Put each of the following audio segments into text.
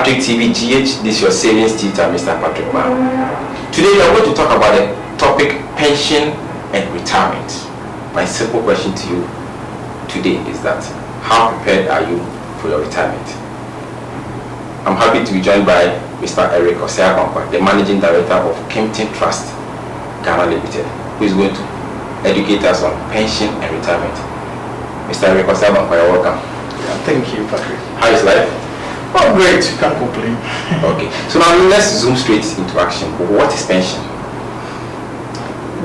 Patrick TV GH. This is your savings tutor, Mr. Patrick Ma. Today we are going to talk about the topic pension and retirement. My simple question to you today is that how prepared are you for your retirement? I'm happy to be joined by Mr. Eric Oseabankwa, the Managing Director of Kempton Trust, Ghana Limited, who is going to educate us on pension and retirement. Mr. Eric Oseabankwa, you're welcome. Yeah, thank you, Patrick. How is life? Oh, great. You can't complain. Okay. So now let's zoom straight into action. What is pension?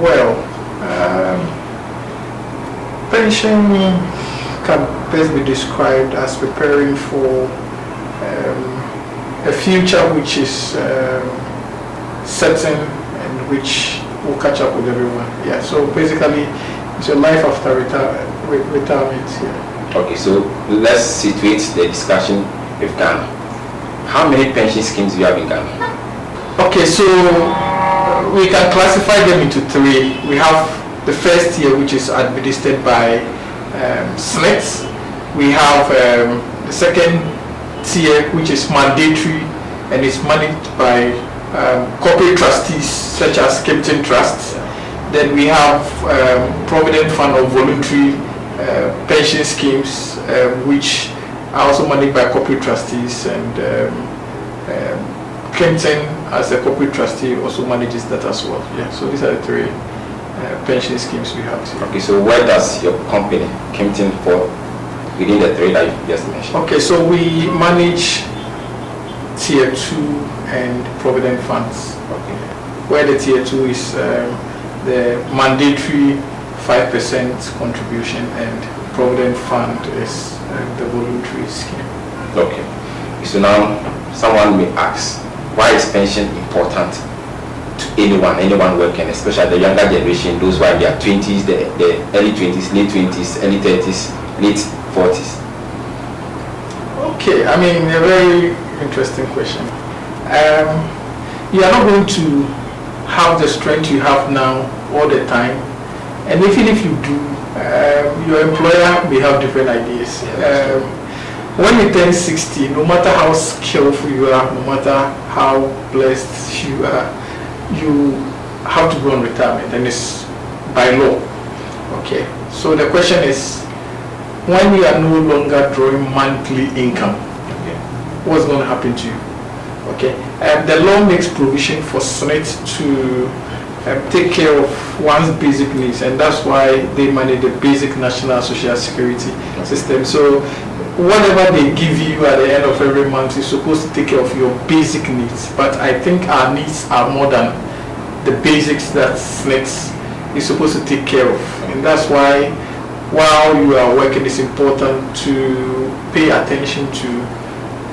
Well, pension can best be described as preparing for a future which is certain and which will catch up with everyone. Yeah. So basically, it's your life after retirement. Yeah. Okay. So let's situate the discussion with Ghana. How many pension schemes do you have in Ghana? Okay, so we can classify them into three. We have the first tier, which is administered by SNETs. We have the second tier, which is mandatory and is managed by corporate trustees such as Kempton Trust. Then we have Provident Fund or voluntary pension schemes, which are also managed by corporate trustees, and Kempton, as a corporate trustee, also manages that as well. Yeah. So these are the three pension schemes we have. Okay. So where does your company, Kempton, fall within the three that you just mentioned? Okay. So we manage Tier 2 and Provident funds. Okay. Where the Tier 2 is the mandatory 5% contribution, and Provident Fund is the voluntary scheme. Okay. So now someone may ask, why is pension important to anyone working, especially the younger generation, those who are in their 20s, the early 20s, late 20s, early 30s, late 40s? Okay, I mean, a very interesting question. You are not going to have the strength you have now all the time, and even if you do, your employer may have different ideas. When you turn 60, no matter how skillful you are, no matter how blessed you are, you have to go on retirement, and it's by law. Okay, so the question is, when you are no longer drawing monthly income, okay, what's going to happen to you? Okay, the law makes provision for SNET to take care of one's basic needs, and that's why they manage the basic national social security system. So whatever they give you at the end of every month is supposed to take care of your basic needs, but I think our needs are more than the basics that SNET is supposed to take care of, and that's why while you are working, it's important to pay attention to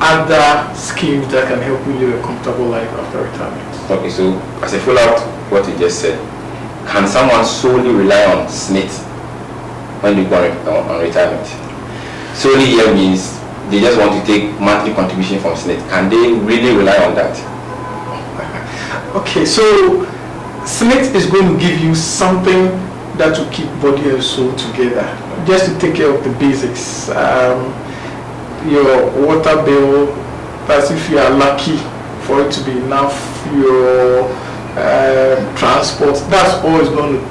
other schemes that can help you live a comfortable life after retirement. Okay, so as a follow-up to what you just said, can someone solely rely on SNET when they go on retirement? Solely here means they just want to take monthly contribution from SNET. Can they really rely on that? Okay, so SNET is going to give you something that will keep body and soul together, just to take care of the basics. Your water bill, that's if you are lucky for it to be enough. Your transport, that's always going to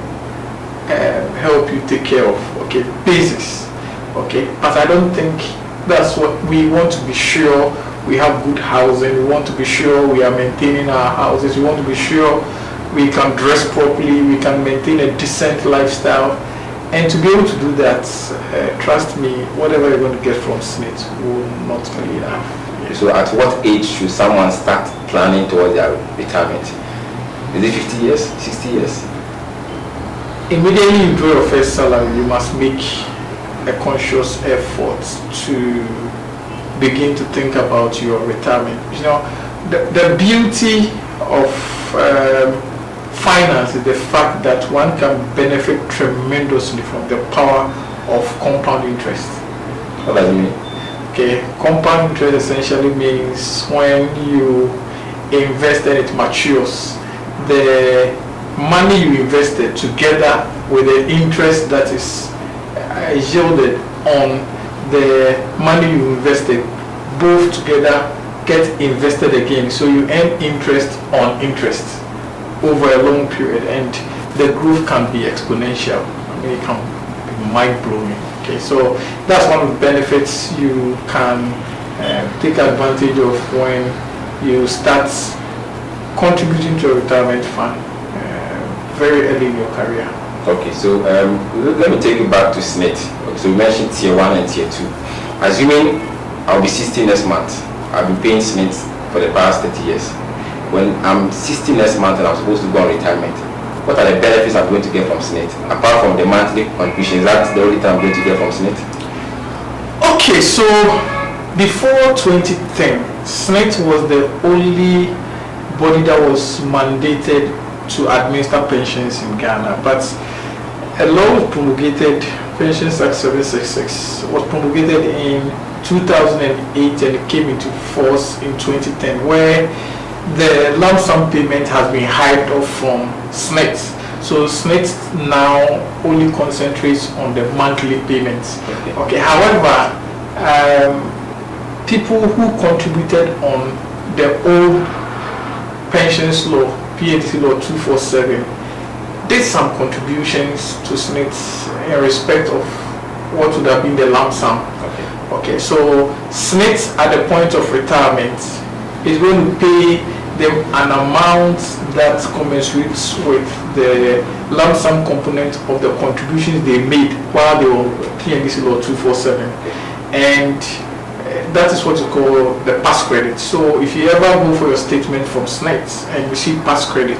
help you take care of. Okay, basics. Okay, but I don't think that's what we want. To be sure we have good housing, we want to be sure we are maintaining our houses, we want to be sure we can dress properly, we can maintain a decent lifestyle. And to be able to do that, trust me, whatever you're going to get from SNET will not be enough. Yeah. So at what age should someone start planning towards their retirement? Is it 50 years, 60 years? Immediately you draw your first salary, you must make a conscious effort to begin to think about your retirement. You know, the beauty of finance is the fact that one can benefit tremendously from the power of compound interest. What does it mean? Okay, compound interest essentially means when you invest and it matures, the money you invested together with the interest that is yielded on the money you invested, both together get invested again. So you earn interest on interest over a long period, and the growth can be exponential. I mean, it can be mind-blowing. Okay, so that's one of the benefits you can take advantage of when you start contributing to a retirement fund very early in your career. Okay, so let me take you back to SNIT. So you mentioned tier 1 and tier 2. Assuming I'll be 60 next month, I've been paying SNIT for the past 30 years. When I'm 60 next month and I'm supposed to go on retirement, what are the benefits I'm going to get from SNIT? Apart from the monthly contributions, that's the only thing I'm going to get from SNIT? Okay, so before 2010, SNIT was the only body that was mandated to administer pensions in Ghana, but a law was promulgated, Pensions Act 766, was promulgated in 2008 and it came into force in 2010, where the lump sum payment has been hived off from SNIT. So SNIT now only concentrates on the monthly payments. Okay. However, people who contributed on the old pensions law, PNC law 247, did some contributions to SNIT in respect of what would have been the lump sum. Okay, so SNIT at the point of retirement is going to pay them an amount that commensurates with the lump sum component of the contributions they made while they were PNC law 247, and that is what you call the pass credit. So if you ever go for your statement from SNIT and receive pass credit,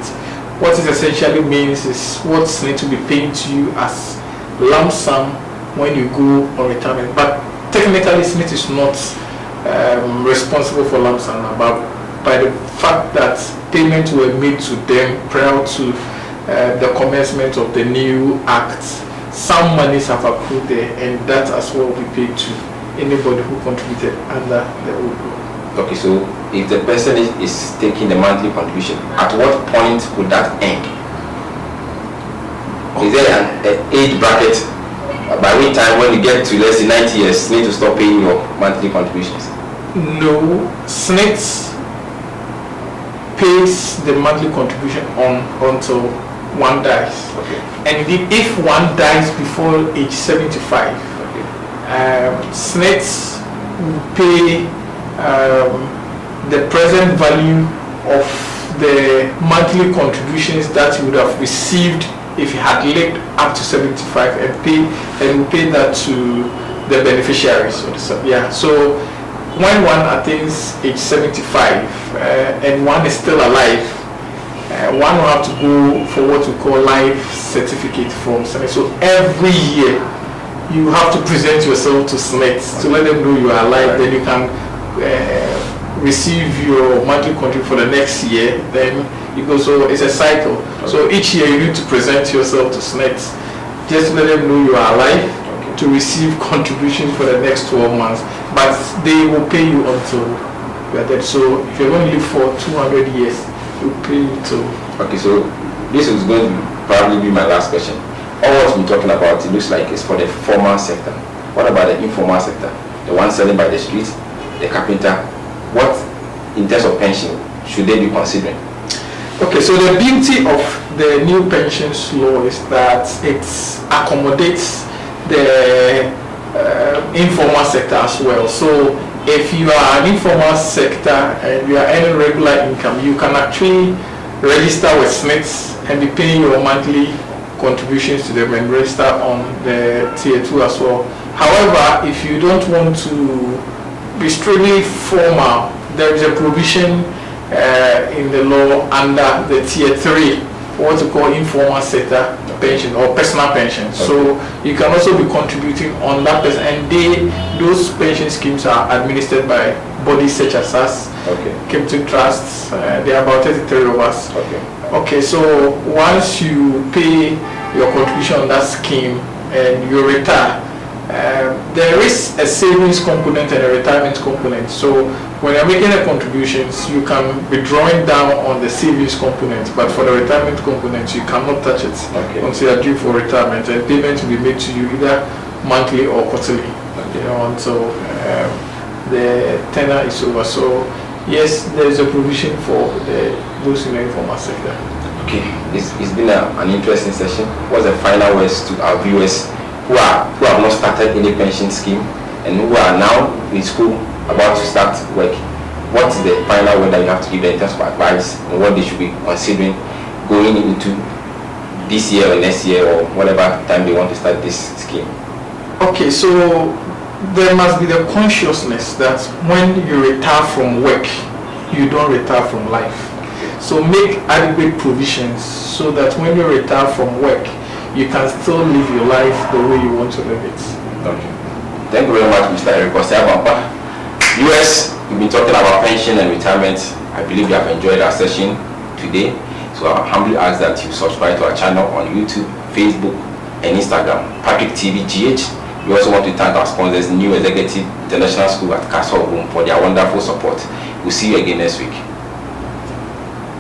what it essentially means is what SNIT will be paying to you as lump sum when you go on retirement. But technically SNIT is not responsible for lump sum, but by the fact that payments were made to them prior to the commencement of the new act, some monies have accrued there, and that as well will be paid to anybody who contributed under the old law. Okay, so if the person is taking the monthly contribution, at what point would that end? Is there an age bracket by which time when you get to less than 90 years, you need to stop paying your monthly contributions? No, SNIT pays the monthly contribution until one dies. Okay. And indeed, if one dies before age 75, SNIT will pay the present value of the monthly contributions that you would have received if you had lived up to 75, and will pay that to the beneficiaries. So when one attains age 75 and one is still alive, one will have to go for what we call life certificate from SNIT. So every year you have to present yourself to SNIT to let them know you are alive. Then you can receive your monthly contribution for the next year. Then you go. So it's a cycle. So each year you need to present yourself to SNIT just to let them know you are alive, to receive contributions for the next 12 months. But they will pay you until you are dead. So if you're going to live for 200 years, they'll pay you till. Okay, so this is going to probably be my last question. All what we're talking about, it looks like it's for the formal sector. What about the informal sector? The one selling by the street, the carpenter? What, in terms of pension, should they be considering? Okay, so the beauty of the new pensions law is that it accommodates the informal sector as well. So if you are an informal sector and you are earning regular income, you can actually register with SNIT and be paying your monthly contributions to them and register on the tier 2 as well. However, if you don't want to be strictly formal, there is a provision in the law under the tier 3, what we call informal sector pension or personal pension. Okay. So you can also be contributing on that person, and those pension schemes are administered by bodies such as us, Kempton Trusts. There are about 33 of us. Okay, so once you pay your contribution on that scheme and you retire, there is a savings component and a retirement component. So when you're making the contributions, you can be drawing down on the savings component, but for the retirement component, you cannot touch it until you're due for retirement, and payment will be made to you either monthly or quarterly, until the tenure is over. So Yes, there is a provision for those in the informal sector. Okay, it's been an interesting session. What's the final words to our viewers who have not started any pension scheme and who are now in school about to start work? What is the final word that you have to give them in terms of advice and what they should be considering going into this year or next year or whatever time they want to start this scheme? Okay, so there must be the consciousness that when you retire from work, you don't retire from life. So make adequate provisions so that when you retire from work, you can still live your life the way you want to live it. Okay. Thank you very much, Mr. Eric Osabampa. US, we've been talking about pension and retirement. I believe you have enjoyed our session today. So I humbly ask that you subscribe to our channel on YouTube, Facebook, and Instagram, Patrick TV GH. We also want to thank our sponsors, New Executive International School at Castle Room, for their wonderful support. We'll see you again next week.